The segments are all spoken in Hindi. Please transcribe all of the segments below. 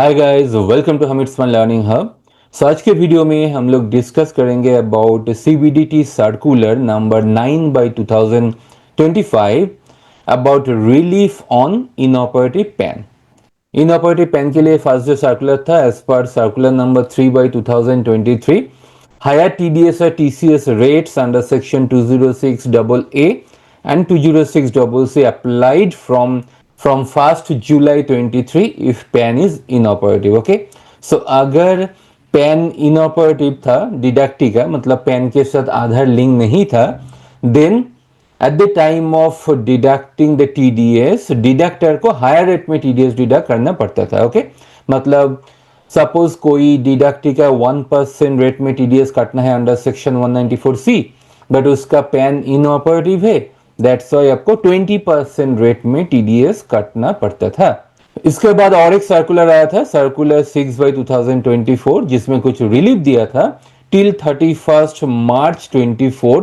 Hi guys, welcome to Hamid's fun learning hub. आज के वीडियो में हम लोग डिस्कस करेंगे about CBDT circular number 9 by 2025 about relief on inoperative PAN. Inoperative PAN के लिए फर्स्ट जो सर्कुलर था as per circular number 3 by 2023, higher TDS और TCS rates under section 206 double A and 206 double C applied from 1st July 23 if PAN is inoperative. Okay, so अगर PAN inoperative था डिडक्टी का मतलब PAN के साथ आधार लिंक नहीं था, then at the time of deducting the TDS deductor को हायर रेट में टीडीएस डिडक्ट करना पड़ता था। ओके, मतलब सपोज कोई डिडक्टी का 1% रेट में टीडीएस काटना है अंडर सेक्शन 194C, बट उसका पैन इनऑपरेटिव है, दैट्स वाई आपको 20% रेट में टीडीएस काटना पड़ता था। इसके बाद और एक सर्कुलर आया था, सर्कुलर 6 बाई 2024, जिसमें कुछ रिलीफ दिया था till 31st March 24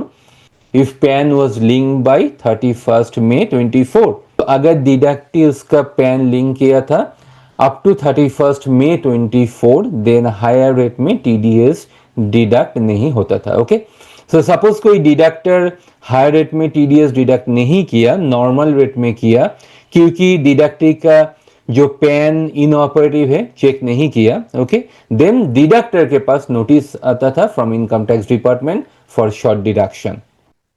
if PAN was linked by 31st May 24। तो अगर डिडक्टी उसका पैन लिंक किया था up to 31st May 24, then higher rate में टीडीएस डिडक्ट नहीं होता था। ओके, सो सपोज कोई डिडक्टर हायर रेट में टीडीएस डिडक्ट नहीं किया, नॉर्मल रेट में किया, क्योंकि डिडक्टी का जो पैन इनऑपरेटिव है चेक नहीं किया। ओके, देन डिडक्टर के पास नोटिस आता था from income tax department for short deduction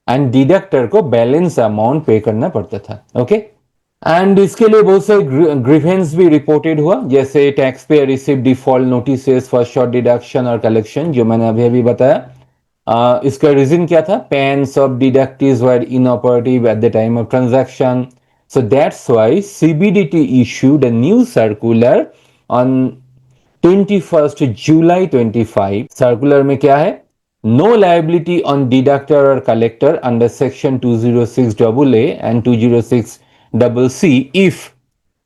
and deductor को बैलेंस अमाउंट पे करना पड़ता था। ओके, एंड इसके लिए बहुत सारे ग्रीवेंस भी रिपोर्टेड हुआ, जैसे tax payer receive default notices for short deduction और कलेक्शन, जो मैंने अभी अभी बताया। इसका रीजन क्या था? पैन सब deductees were inoperative at the time of transaction, so that's why CBDT issued a new circular on 21st July 25। Circular में क्या है? No liability on deductor or collector under section 206 AA and 206 CC if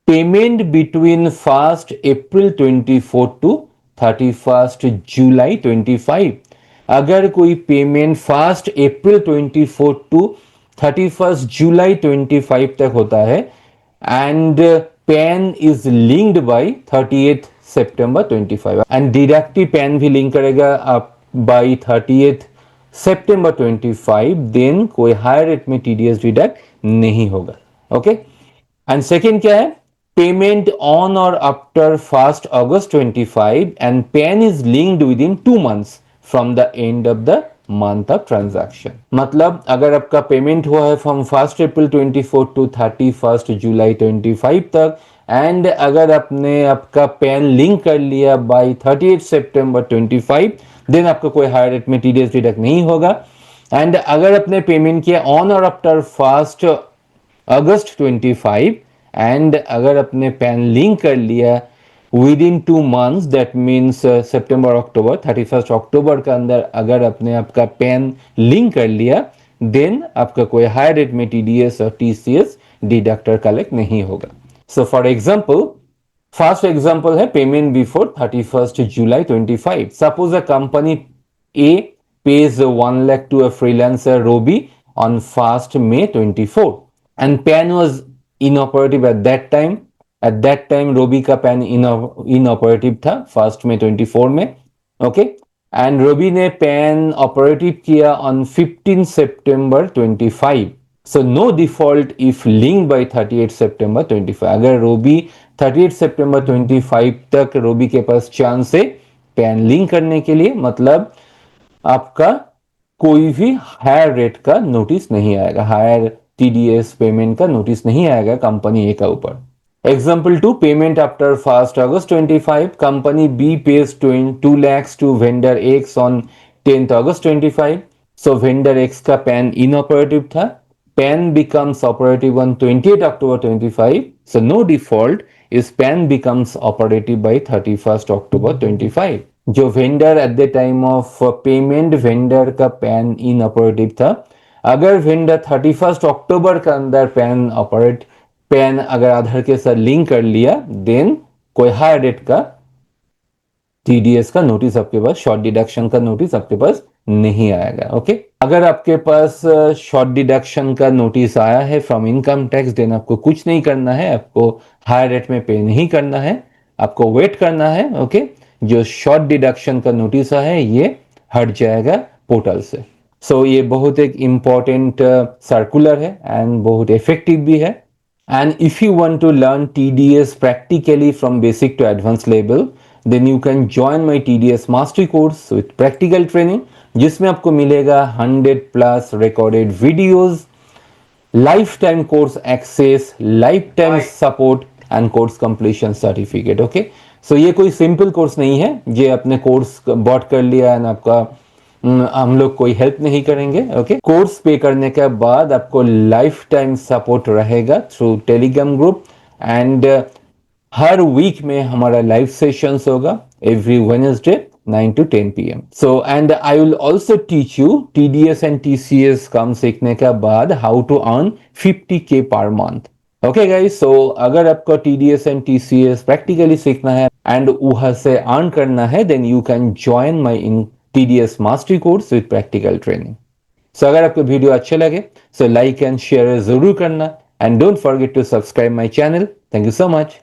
payment between 1st April 24 to 31st July 25। अगर कोई payment 1st April 24 to 31st July 25 तक होता है and pan is linked by 30th September 25, and deductive pan भी लिंक करेगा आप बाय 30th September 25, देन कोई हायर रेट में टीडीएस डिडक्ट नहीं होगा। ओके, एंड सेकेंड क्या है? पेमेंट ऑन और after 1st August 25 and pan is linked with in 2 months from the end of the month of transaction. मतलब अगर आपका पेमेंट हुआ है from 1st April 24 to 31st July 25 तक, एंड अगर आपने आपका पैन लिंक कर लिया बाय 30th September 25, देन आपका कोई हायर रेट में टीडीएस डिडक्ट नहीं होगा। एंड अगर आपने पेमेंट किया ऑन और आफ्टर 1st August 25 एंड अगर आपने पैन लिंक कर लिया with in 2 months, that means September October, 31st अक्टूबर के अंदर अगर आपने आपका पैन लिंक कर लिया, देन आपका कोई हायर रेट में टीडीएस और टीसीएस डिडक्टर कलेक्ट नहीं होगा। So for example, first example है payment before 31st July 25। Suppose a company A pays 1 lakh to a freelancer Robi on 1st May 24 and PAN was inoperative at that time। At that time Robby का पैन इनऑपरेटिव था 1st May 24 में। ओके, एंड रोबी ने पैन ऑपरेटिव किया on 15 September 25। So no default if link by 38 September 25। अगर रोबी 38 September 25 तक रोबी के पास चांस है पैन लिंक करने के लिए, मतलब आपका कोई भी हायर रेट का नोटिस नहीं आएगा, हायर टीडीएस पेमेंट का नोटिस नहीं आएगा कंपनी ए का ऊपर। Example 2, payment after 1st August 25, company B pays 2 lakhs to vendor X on 10th August 25। So vendor X का PAN inoperative था, PAN becomes operative on 28th October 25। So no default is PAN becomes operative by 31st October 25। जो vendor at the time of payment vendor का PAN inoperative था, अगर vendor 31st October के अंदर PAN ऑपरेट पैन अगर आधार के साथ लिंक कर लिया, देन कोई हायर रेट का टीडीएस का नोटिस आपके पास, शॉर्ट डिडक्शन का नोटिस आपके पास नहीं आएगा। ओके, अगर आपके पास शॉर्ट डिडक्शन का नोटिस आया है फ्रॉम इनकम टैक्स, देन आपको कुछ नहीं करना है, आपको हायर रेट में पे नहीं करना है। आपको वेट करना है। ओके, जो शॉर्ट डिडक्शन का नोटिस है ये हट जाएगा पोर्टल से। सो ये बहुत एक इम्पॉर्टेंट सर्कुलर है एंड बहुत इफेक्टिव भी है। And if you want to learn TDS practically from basic to advanced level, then you can join my TDS mastery course with practical training, जिसमें आपको मिलेगा 100+ recorded videos, lifetime course access, lifetime support and course completion certificate. Okay, so ये कोई सिंपल कोर्स नहीं है जे अपने कोर्स बॉट कर लिया एंड आपका हम लोग कोई हेल्प नहीं करेंगे। ओके, कोर्स पे करने के बाद आपको लाइफ टाइम सपोर्ट रहेगा थ्रू टेलीग्राम ग्रुप एंड हर वीक में हमारा लाइव सेशंस होगा every Wednesday 9 to 10 p.m. So and I will also teach you TDS and TCS काम सीखने के बाद how to earn 50K per month. Okay guys, so अगर आपको TDS एंड TCS प्रैक्टिकली सीखना है एंड वहां से अर्न करना है, then you can join my in TDS mastery course with practical training. So अगर आपको वीडियो अच्छे लगे सो लाइक एंड शेयर जरूर करना and don't forget to subscribe my channel. Thank you so much.